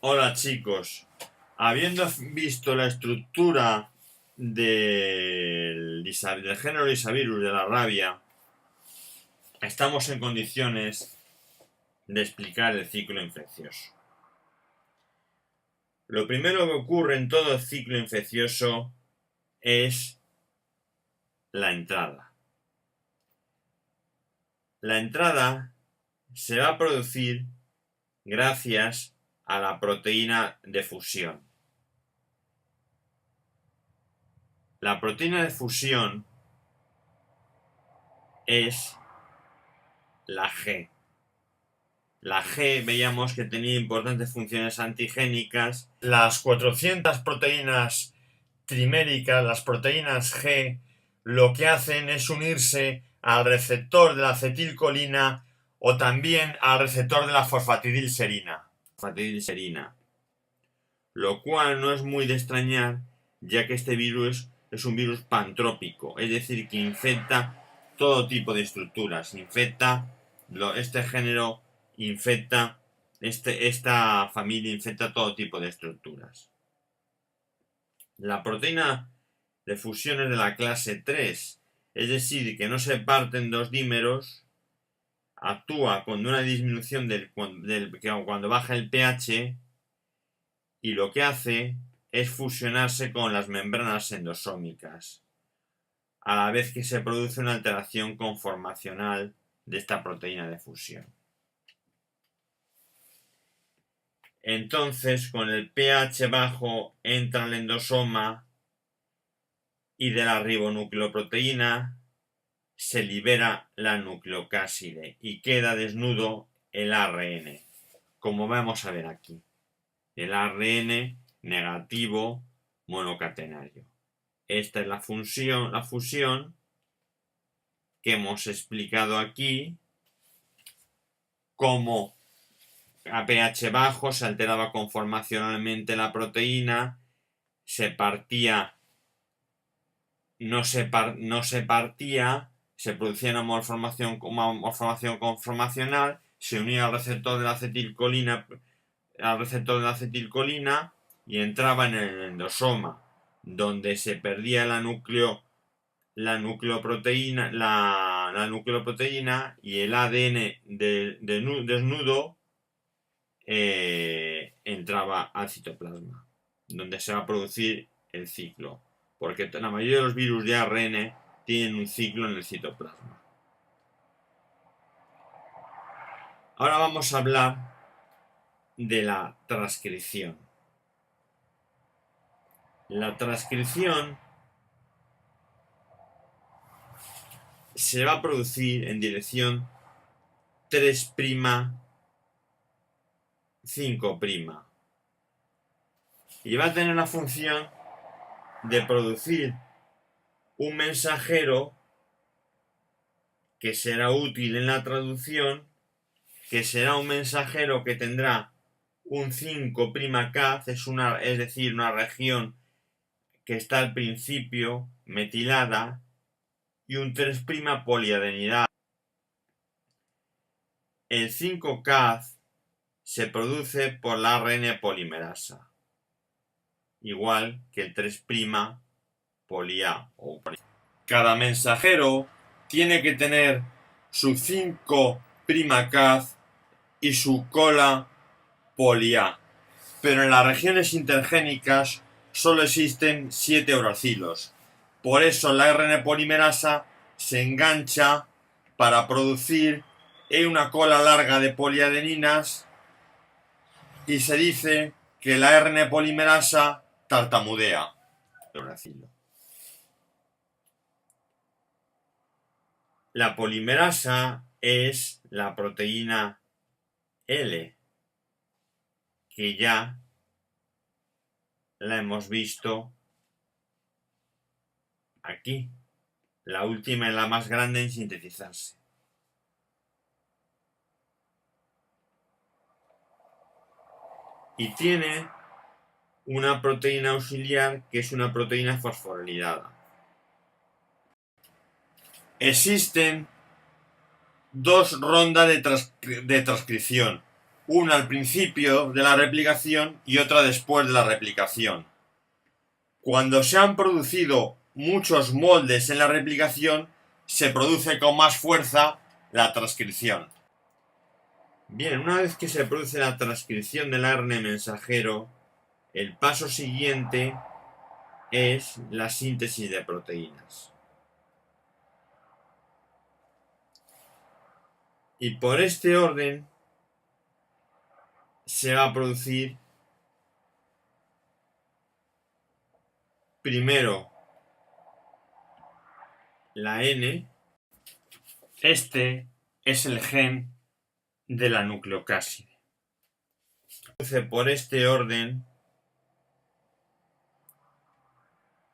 Hola chicos, habiendo visto la estructura del género Lisavirus de la rabia, estamos en condiciones de explicar el ciclo infeccioso. Lo primero que ocurre en todo el ciclo infeccioso es la entrada. La entrada se va a producir gracias a la proteína de fusión. La proteína de fusión es la G. La G veíamos que tenía importantes funciones antigénicas. Las 400 proteínas triméricas, las proteínas G, lo que hacen es unirse al receptor de la acetilcolina o también al receptor de la fosfatidilserina. Lo cual no es muy de extrañar, ya que este virus es un virus pantrópico, es decir, que infecta todo tipo de estructuras. Este género infecta, esta familia infecta todo tipo de estructuras. La proteína de fusión es de la clase 3, es decir, que no se parten dos dímeros, actúa con una disminución cuando baja el pH y lo que hace es fusionarse con las membranas endosómicas, a la vez que se produce una alteración conformacional de esta proteína de fusión. Entonces, con el pH bajo entra el endosoma y de la ribonucleoproteína se libera la nucleocáside y queda desnudo el ARN, como vamos a ver aquí. El ARN negativo monocatenario. Esta es la fusión que hemos explicado aquí, cómo a pH bajo se alteraba conformacionalmente la proteína, no se partía, se producía una malformación conformacional, se unía al receptor de la acetilcolina y entraba en el endosoma, donde se perdía la nucleoproteína y el ADN desnudo entraba al citoplasma, donde se va a producir el ciclo, porque la mayoría de los virus de ARN tienen un ciclo en el citoplasma. Ahora vamos a hablar de la transcripción. La transcripción se va a producir en dirección 3', 5', y va a tener la función de producir un mensajero que será útil en la traducción, que será un mensajero que tendrá un 5'Cas, es decir, una región que está al principio metilada, y un 3' poliadenidad. El 5-Cas se produce por la ARN polimerasa, igual que el 3' polia. Cada mensajero tiene que tener su 5'Cas y su cola polia, pero en las regiones intergénicas solo existen 7 uracilos. Por eso la ARN polimerasa se engancha para producir una cola larga de poliadeninas, y se dice que la ARN polimerasa tartamudea. La polimerasa es la proteína L, que ya la hemos visto aquí, la última y la más grande en sintetizarse. Y tiene una proteína auxiliar que es una proteína fosforilada. Existen dos rondas de transcripción. una al principio de la replicación y otra después de la replicación. Cuando se han producido muchos moldes en la replicación, se produce con más fuerza la transcripción. Bien, una vez que se produce la transcripción del ARN mensajero, el paso siguiente es la síntesis de proteínas. Y por este orden se va a producir primero la N. Este es el gen de la nucleocáside. Por este orden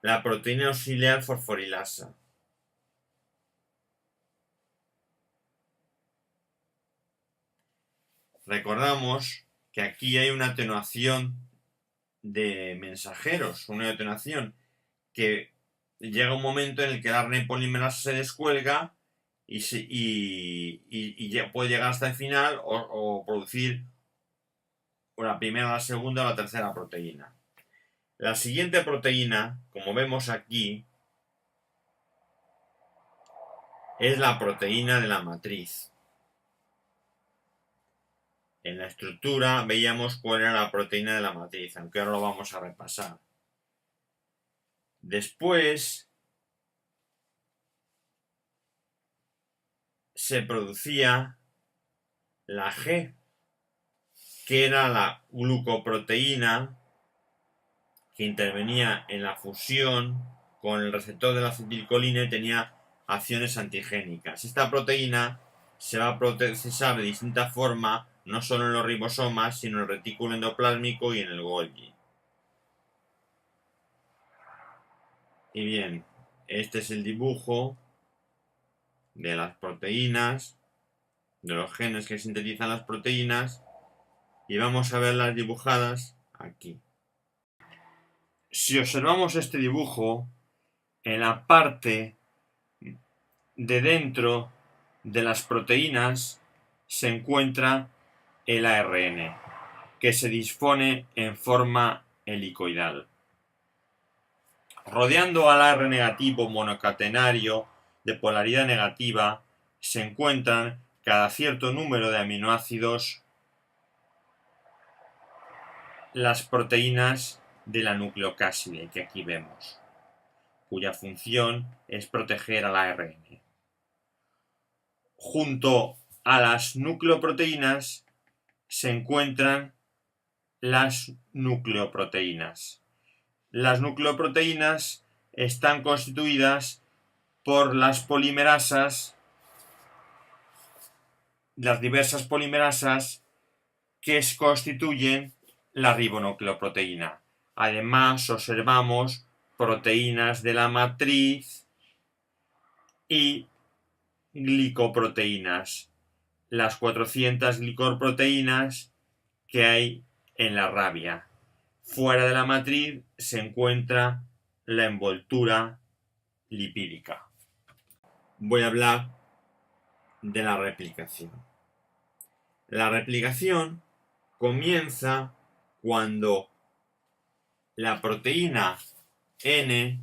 la proteína auxiliar fosforilasa. Recordamos que aquí hay una atenuación de mensajeros, una atenuación que llega un momento en el que el ARN polimerasa se descuelga y puede llegar hasta el final o producir la primera, la segunda o la tercera proteína. La siguiente proteína, como vemos aquí, es la proteína de la matriz. En la estructura veíamos cuál era la proteína de la matriz, aunque ahora lo vamos a repasar. Después se producía la G, que era la glucoproteína que intervenía en la fusión con el receptor de la acetilcolina y tenía acciones antigénicas. Esta proteína se va a procesar de distinta forma, no solo en los ribosomas, sino en el retículo endoplásmico y en el Golgi. Y bien, este es el dibujo de las proteínas, de los genes que sintetizan las proteínas, y vamos a verlas dibujadas aquí. Si observamos este dibujo, en la parte de dentro de las proteínas se encuentra el ARN, que se dispone en forma helicoidal. Rodeando al ARN negativo monocatenario de polaridad negativa se encuentran cada cierto número de aminoácidos las proteínas de la nucleocáside que aquí vemos, cuya función es proteger al ARN. Junto a las nucleoproteínas se encuentran las nucleoproteínas. Las nucleoproteínas están constituidas por las polimerasas, las diversas polimerasas que constituyen la ribonucleoproteína. Además, observamos proteínas de la matriz y glicoproteínas, las 400 glicoproteínas que hay en la rabia. Fuera de la matriz se encuentra la envoltura lipídica. Voy a hablar de la replicación. La replicación comienza cuando la proteína N,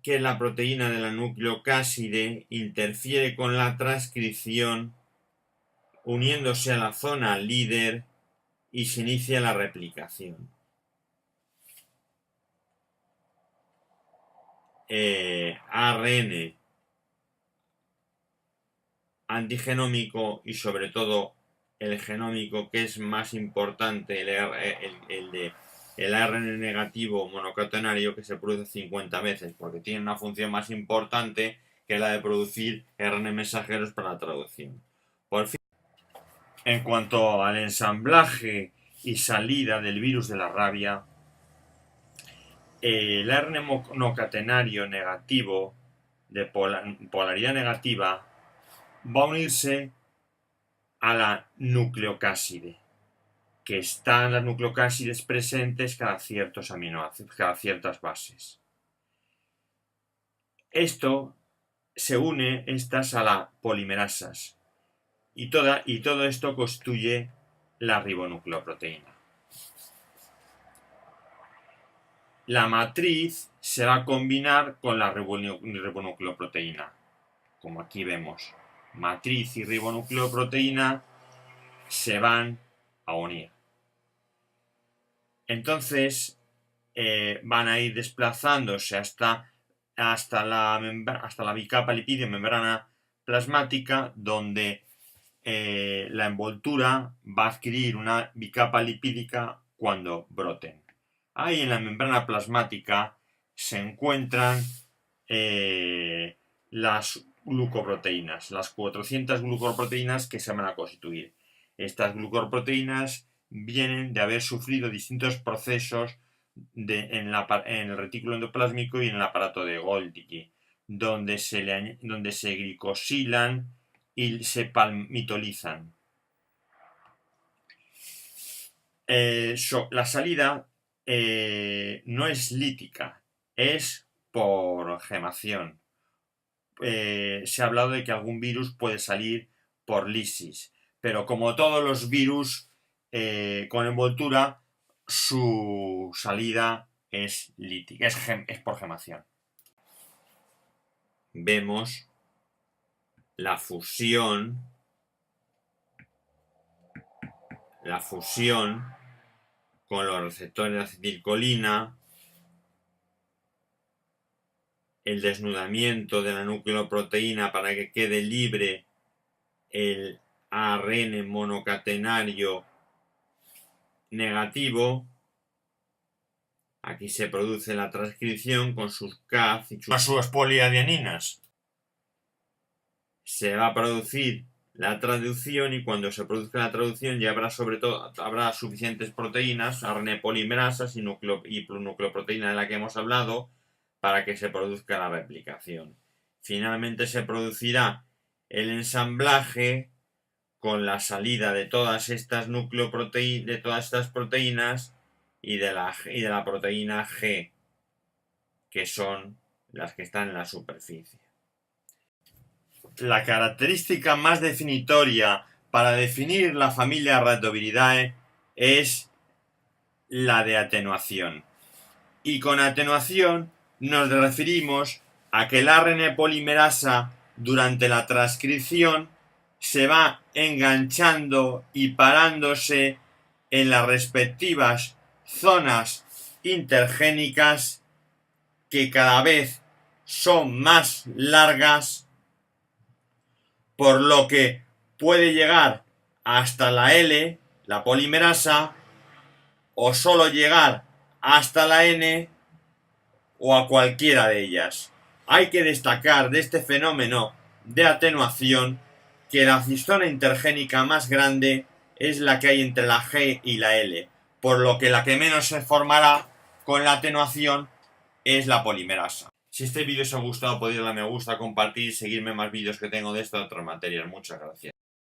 que es la proteína de la nucleocáside, interfiere con la transcripción uniéndose a la zona líder y se inicia la replicación. ARN antigenómico y sobre todo el genómico, que es más importante, el ARN negativo monocatenario, que se produce 50 veces porque tiene una función más importante que la de producir RN mensajeros para la traducción. Por fin, en cuanto al ensamblaje y salida del virus de la rabia, el ARN monocatenario negativo de polaridad negativa va a unirse a la nucleocáside, que están las nucleocásides presentes cada ciertos aminoácidos, cada ciertas bases. Esto se une estas a las polimerasas y todo esto constituye la ribonucleoproteína. La matriz se va a combinar con la ribonucleoproteína, como aquí vemos. Matriz y ribonucleoproteína se van a unir. Entonces van a ir desplazándose hasta la bicapa lipídica membrana plasmática, donde la envoltura va a adquirir una bicapa lipídica cuando broten. Ahí en la membrana plasmática se encuentran las glucoproteínas, las 400 glucoproteínas que se van a constituir. Estas glucoproteínas vienen de haber sufrido distintos procesos en el retículo endoplásmico y en el aparato de Golgi, donde se glicosilan y se palmitolizan. La salida no es lítica, es por gemación. Se ha hablado de que algún virus puede salir por lisis, pero como todos los virus con envoltura, su salida es lítica, es por gemación. Vemos la fusión con los receptores de acetilcolina, el desnudamiento de la nucleoproteína para que quede libre el ARN monocatenario negativo. Aquí se produce la transcripción con sus CAF y sus poliadianinas. Se va a producir la traducción, y cuando se produzca la traducción ya habrá suficientes proteínas, ARN polimerasas y nucleoproteína de la que hemos hablado, para que se produzca la replicación. Finalmente se producirá el ensamblaje con la salida de todas estas proteínas y de la proteína G, que son las que están en la superficie. La característica más definitoria para definir la familia Rhabdoviridae es la de atenuación. Y con atenuación nos referimos a que el ARN polimerasa durante la transcripción se va enganchando y parándose en las respectivas zonas intergénicas, que cada vez son más largas, por lo que puede llegar hasta la L, la polimerasa, o solo llegar hasta la N o a cualquiera de ellas. Hay que destacar de este fenómeno de atenuación que la zona intergénica más grande es la que hay entre la G y la L, por lo que la que menos se formará con la atenuación es la polimerasa. Si este vídeo os ha gustado, podéis darle a me gusta, compartir y seguirme en más vídeos que tengo de esta y otras materias. Muchas gracias.